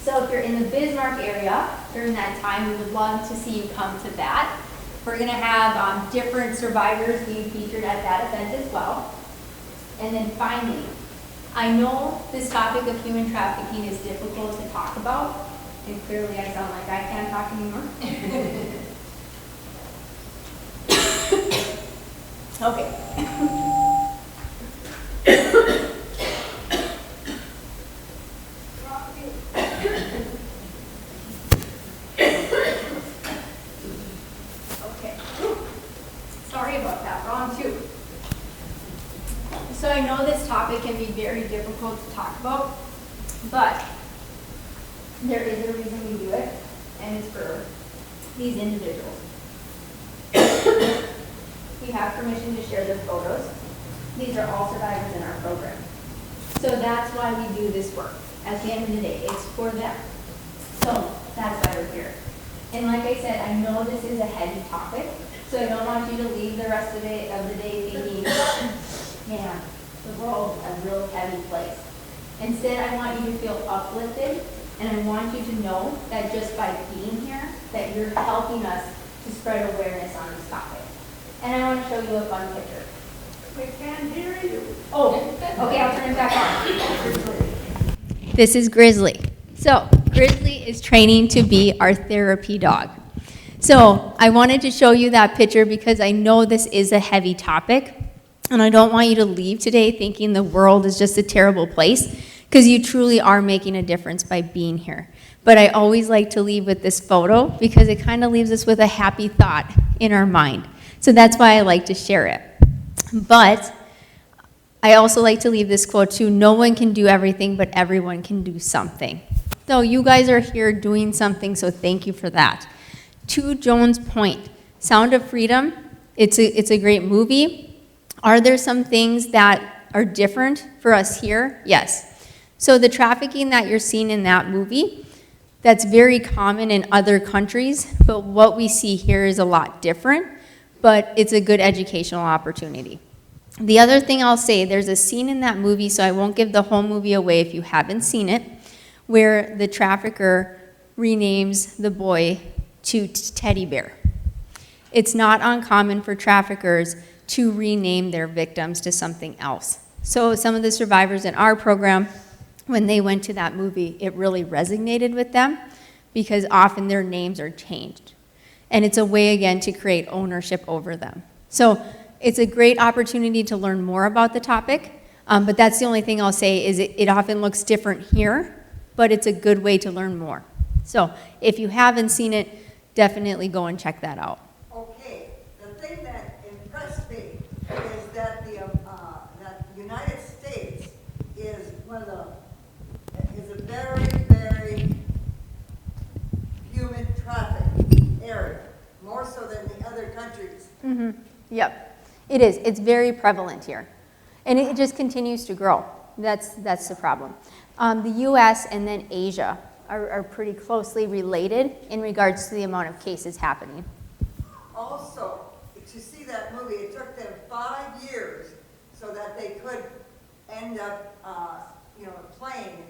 Speaker 1: So if you're in the Bismarck area during that time, we would love to see you come to that. We're going to have different survivors being featured at that event as well. And then finally, I know this topic of human trafficking is difficult to talk about, and clearly I sound like I can't talk anymore. Okay. Okay. Sorry about that, wrong too. So I know this topic can be very difficult to talk about, but there is a reason we do it, and it's for these individuals. We have permission to share their photos. These are all survivors in our program. So that's why we do this work. At the end of the day, it's for them. So that's why we're here. And like I said, I know this is a heavy topic, so I don't want you to leave the rest of the day thinking, man, the world's a real heavy place. Instead, I want you to feel uplifted, and I want you to know that just by being here, that you're helping us to spread awareness on this topic. And I want to show you a fun picture.
Speaker 3: We can't hear you.
Speaker 1: Oh, okay, I'll turn it back on. This is Grizzly. So, Grizzly is training to be our therapy dog. So, I wanted to show you that picture because I know this is a heavy topic, and I don't want you to leave today thinking the world is just a terrible place, because you truly are making a difference by being here. But I always like to leave with this photo because it kind of leaves us with a happy thought in our mind. So that's why I like to share it. But I also like to leave this quote too: no one can do everything, but everyone can do something. So you guys are here doing something, so thank you for that. To Joan's point, Sound of Freedom, it's a great movie. Are there some things that are different for us here? Yes. So the trafficking that you're seeing in that movie, that's very common in other countries, but what we see here is a lot different, but it's a good educational opportunity. The other thing I'll say, there's a scene in that movie, so I won't give the whole movie away if you haven't seen it, where the trafficker renames the boy to Teddy Bear. It's not uncommon for traffickers to rename their victims to something else. So some of the survivors in our program, when they went to that movie, it really resonated with them because often their names are changed. And it's a way, again, to create ownership over them. So it's a great opportunity to learn more about the topic, but that's the only thing I'll say is it often looks different here, but it's a good way to learn more. So if you haven't seen it, definitely go and check that out.
Speaker 3: Okay, the thing that impressed me is that that the United States is a very, very human trafficking area, more so than the other countries.
Speaker 1: Mm-hmm. Yep, it is. It's very prevalent here, and it just continues to grow. That's the problem. The U.S. and then Asia are pretty closely related in regards to the amount of cases happening.
Speaker 3: Also, to see that movie, it took them 5 years so that they could end up, playing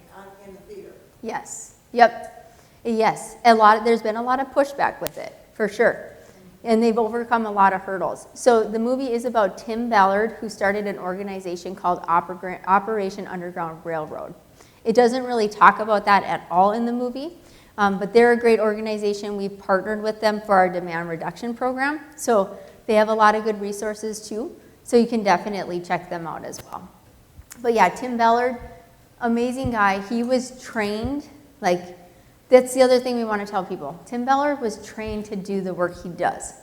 Speaker 3: in the theater.
Speaker 1: Yes. Yep. Yes. There's been a lot of pushback with it, for sure. And they've overcome a lot of hurdles. So the movie is about Tim Ballard, who started an organization called Operation Underground Railroad. It doesn't really talk about that at all in the movie, but they're a great organization. We've partnered with them for our demand reduction program. So they have a lot of good resources too. So you can definitely check them out as well. But yeah, Tim Ballard, amazing guy. He was trained, that's the other thing we want to tell people. Tim Ballard was trained to do the work he does.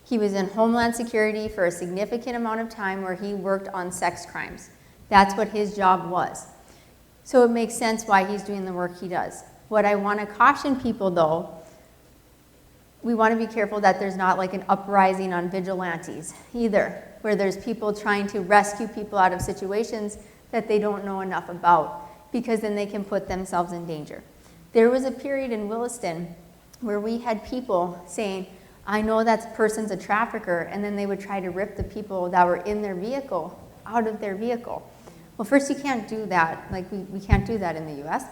Speaker 1: He was in Homeland Security for a significant amount of time where he worked on sex crimes. That's what his job was. So it makes sense why he's doing the work he does. What I want to caution people though, we want to be careful that there's not like an uprising on vigilantes either, where there's people trying to rescue people out of situations that they don't know enough about, because then they can put themselves in danger. There was a period in Williston where we had people saying, I know that person's a trafficker, and then they would try to rip the people that were in their vehicle out of their vehicle. Well, first, you can't do that. We can't do that in the US.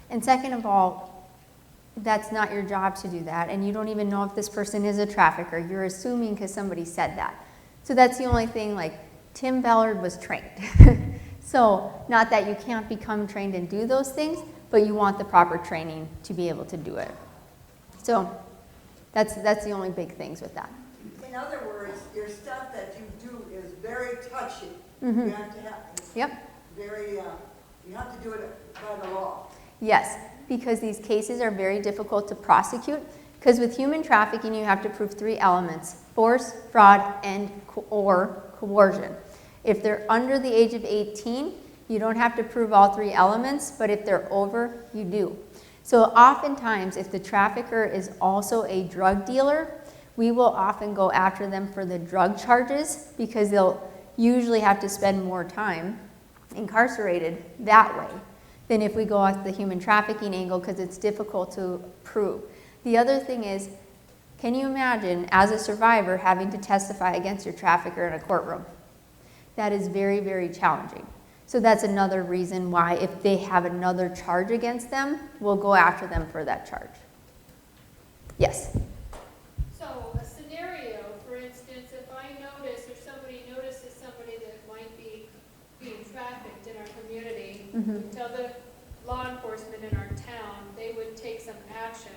Speaker 1: And second of all, that's not your job to do that, and you don't even know if this person is a trafficker. You're assuming because somebody said that. So that's the only thing, Tim Ballard was trained. So not that you can't become trained and do those things, but you want the proper training to be able to do it. So that's the only big things with that.
Speaker 3: In other words, your stuff that you do is very touchy.
Speaker 1: Mm-hmm.
Speaker 3: You have to have
Speaker 1: Yep.
Speaker 3: you have to do it by the law.
Speaker 1: Yes, because these cases are very difficult to prosecute, because with human trafficking you have to prove 3 elements: force, fraud, and or coercion. If they're under the age of 18, you don't have to prove all 3 elements, but if they're over, you do. So oftentimes, if the trafficker is also a drug dealer, we will often go after them for the drug charges, because they'll usually have to spend more time incarcerated that way than if we go off the human trafficking angle, because it's difficult to prove. The other thing is, can you imagine, as a survivor, having to testify against your trafficker in a courtroom? That is very, very challenging. So that's another reason why, if they have another charge against them, we'll go after them for that charge. Yes?
Speaker 2: So a scenario, for instance, if I notice or somebody notices somebody that might be being trafficked in our community, we tell the law enforcement in our town, they would take some action.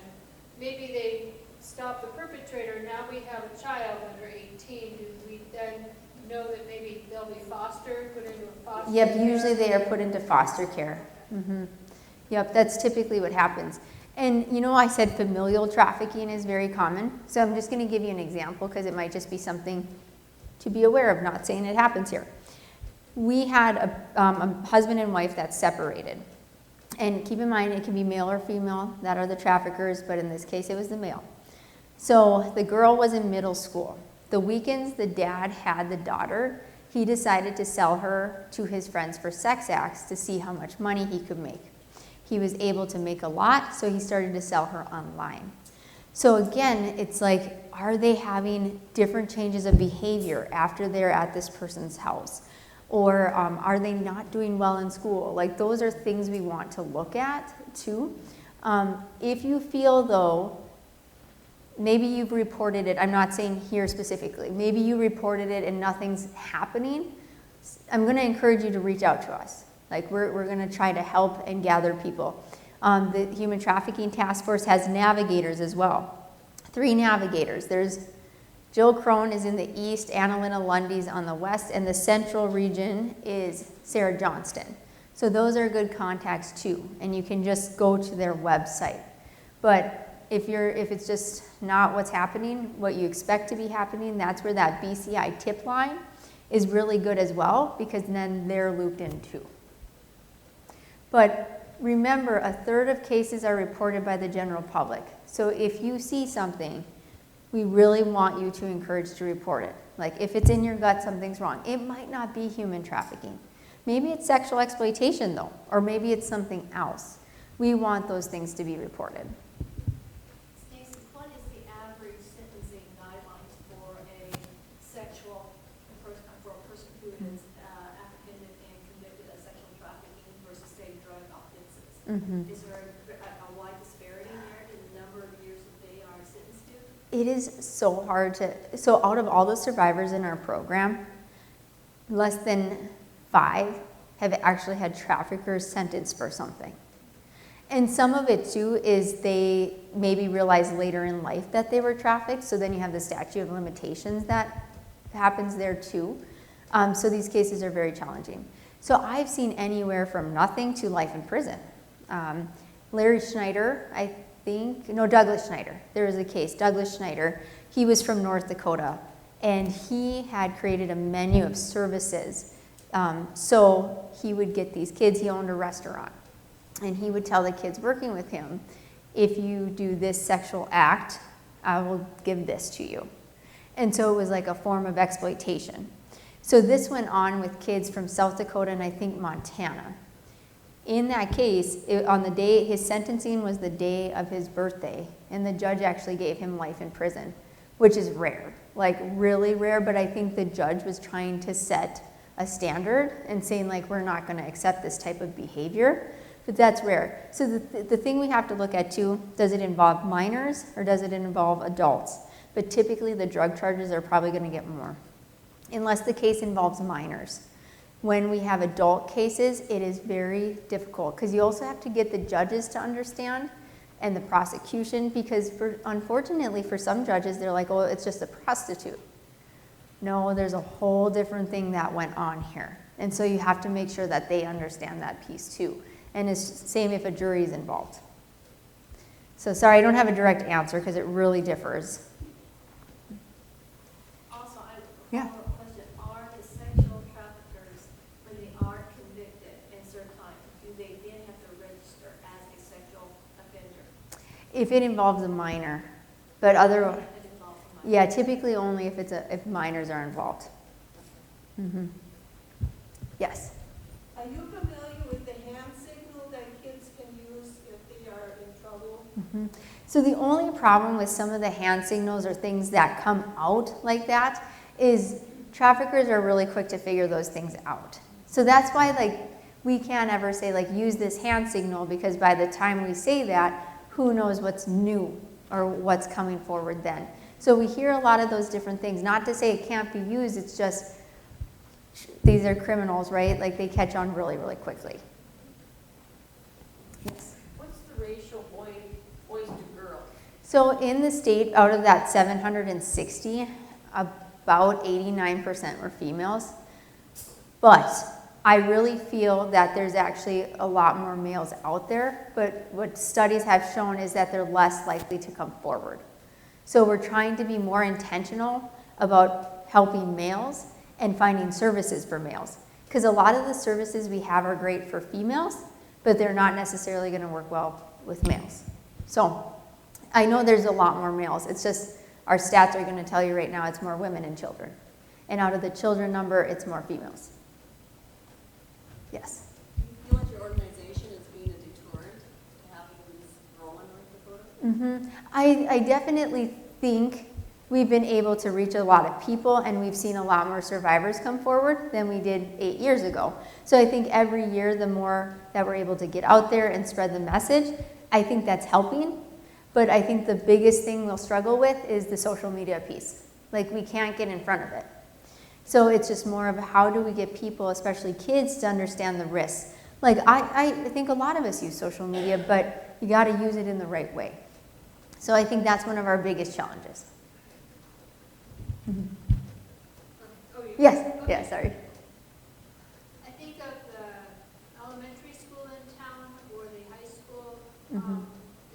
Speaker 2: Maybe they stop the perpetrator. Now we have a child under 18. Do we then know that maybe they'll be fostered, put into a foster
Speaker 1: Yep,
Speaker 2: care?
Speaker 1: usually they are put into foster care. Yep, that's typically what happens. And you know, I said familial trafficking is very common. So I'm just going to give you an example because it might just be something to be aware of, not saying it happens here. We had a husband and wife that's separated. And keep in mind, it can be male or female that are the traffickers, but in this case, it was the male. So the girl was in middle school. The weekends the dad had the daughter, he decided to sell her to his friends for sex acts to see how much money he could make. He was able to make a lot, so he started to sell her online. So again, it's like, are they having different changes of behavior after they're at this person's house? Or are they not doing well in school? Like, those are things we want to look at too. If you feel though, maybe you've reported it, I'm not saying here specifically, maybe you reported it and nothing's happening, I'm gonna encourage you to reach out to us. Like, we're gonna try to help and gather people. The Human Trafficking Task Force has navigators as well. 3 navigators. There's Jill Crone is in the east, Annalena Lundy's on the west, and the central region is Sarah Johnston. So those are good contacts too, and you can just go to their website. But if it's just not what's happening, what you expect to be happening, that's where that BCI tip line is really good as well, because then they're looped in too. But remember, 1/3 of cases are reported by the general public. So if you see something, we really want you to encourage to report it. Like, if it's in your gut, something's wrong. It might not be human trafficking. Maybe it's sexual exploitation though, or maybe it's something else. We want those things to be reported.
Speaker 6: Stacy, what is the average sentencing guidelines for a person who is apprehended and convicted of sexual trafficking versus, say, drug offenses? Is there a wide disparity there in the number of years that they are sentenced to?
Speaker 1: It is so hard to, so out of all the survivors in our program, less than 5 have actually had traffickers sentenced for something. And some of it too is they maybe realize later in life that they were trafficked, so then you have the statute of limitations that happens there too. So these cases are very challenging. So I've seen anywhere from nothing to life in prison. Larry Schneider, Douglas Schneider. There was a case, Douglas Schneider. He was from North Dakota, and he had created a menu of services. So he would get these kids, he owned a restaurant, and he would tell the kids working with him, if you do this sexual act, I will give this to you. And so it was like a form of exploitation. So this went on with kids from South Dakota and I think Montana. In that case, on the day, his sentencing was the day of his birthday, and the judge actually gave him life in prison, which is rare, like really rare, but I think the judge was trying to set a standard and saying, like, we're not gonna accept this type of behavior, but that's rare. So the thing we have to look at too, does it involve minors or does it involve adults? But typically the drug charges are probably gonna get more, unless the case involves minors. When we have adult cases, it is very difficult because you also have to get the judges to understand and the prosecution, because unfortunately for some judges, they're like, oh, it's just a prostitute. No, there's a whole different thing that went on here. And so you have to make sure that they understand that piece too. And it's same if a jury is involved. So sorry, I don't have a direct answer because it really differs.
Speaker 6: Also, I have
Speaker 1: Yeah.
Speaker 6: a follow-up question. Are the sexual traffickers, when they are convicted and served time, do they then have to register as a sexual offender?
Speaker 1: If it involves a minor, but other,
Speaker 6: It involves a minor.
Speaker 1: yeah, typically only if minors are involved. Yes.
Speaker 7: Are you familiar with the hand signal that kids can use if they are in trouble?
Speaker 1: So the only problem with some of the hand signals or things that come out like that is traffickers are really quick to figure those things out. So that's why, like, we can't ever say, like, use this hand signal, because by the time we say that, who knows what's new or what's coming forward then. So we hear a lot of those different things. Not to say it can't be used, it's just these are criminals, right? Like, they catch on really, really quickly. Yes.
Speaker 6: What's the ratio boys to girls?
Speaker 1: So in the state, out of that 760, about 89% were females. But I really feel that there's actually a lot more males out there, but what studies have shown is that they're less likely to come forward. So we're trying to be more intentional about helping males and finding services for males. Because a lot of the services we have are great for females, but they're not necessarily going to work well with males. So I know there's a lot more males. It's just our stats are going to tell you right now it's more women and children. And out of the children number, it's more females. Yes?
Speaker 6: Do you feel like your organization is being a deterrent to having these rolling like the photo?
Speaker 1: I definitely think we've been able to reach a lot of people, and we've seen a lot more survivors come forward than we did 8 years ago. So I think every year, the more that we're able to get out there and spread the message, I think that's helping. But I think the biggest thing we'll struggle with is the social media piece. Like, we can't get in front of it. So it's just more of how do we get people, especially kids, to understand the risks. Like, I think a lot of us use social media, but you got to use it in the right way. So I think that's one of our biggest challenges.
Speaker 2: Oh, you-
Speaker 1: Yes,
Speaker 2: okay.
Speaker 1: yeah, sorry.
Speaker 2: I think of the elementary school in town or the high school.
Speaker 1: Mhm.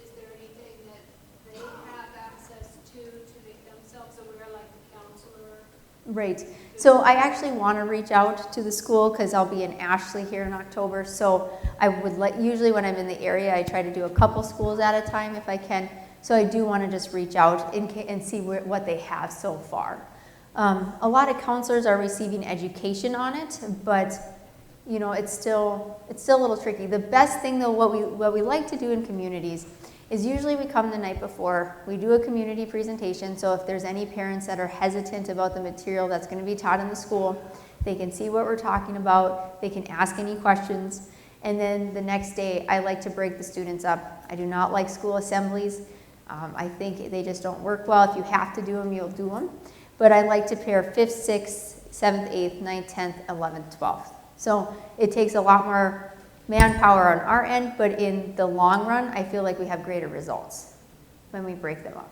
Speaker 2: Is there anything that they have access to make themselves aware, like the counselor?
Speaker 1: Right. So I actually want to reach out to the school because I'll be in Ashley here in October. So I would usually when I'm in the area, I try to do a couple schools at a time if I can. So I do want to just reach out and see what they have so far. A lot of counselors are receiving education on it, but you know, it's still a little tricky. The best thing though, what we like to do in communities is usually we come the night before, we do a community presentation, so if there's any parents that are hesitant about the material that's going to be taught in the school, they can see what we're talking about, they can ask any questions, and then the next day I like to break the students up. I do not like school assemblies. I think they just don't work well. If you have to do them, you'll do them. But I like to pair 5th, 6th, 7th, 8th, 9th, 10th, 11th, 12th. So it takes a lot more manpower on our end, but in the long run, I feel like we have greater results when we break them up.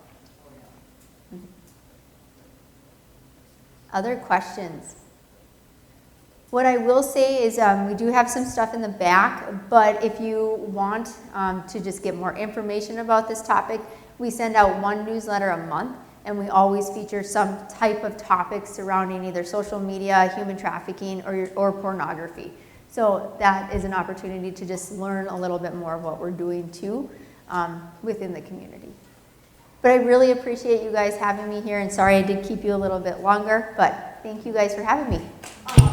Speaker 1: Other questions? What I will say is we do have some stuff in the back, but if you want to just get more information about this topic, we send out one newsletter a month, and we always feature some type of topic surrounding either social media, human trafficking, or pornography. So that is an opportunity to just learn a little bit more of what we're doing too within the community. But I really appreciate you guys having me here, and sorry I did keep you a little bit longer, but thank you guys for having me.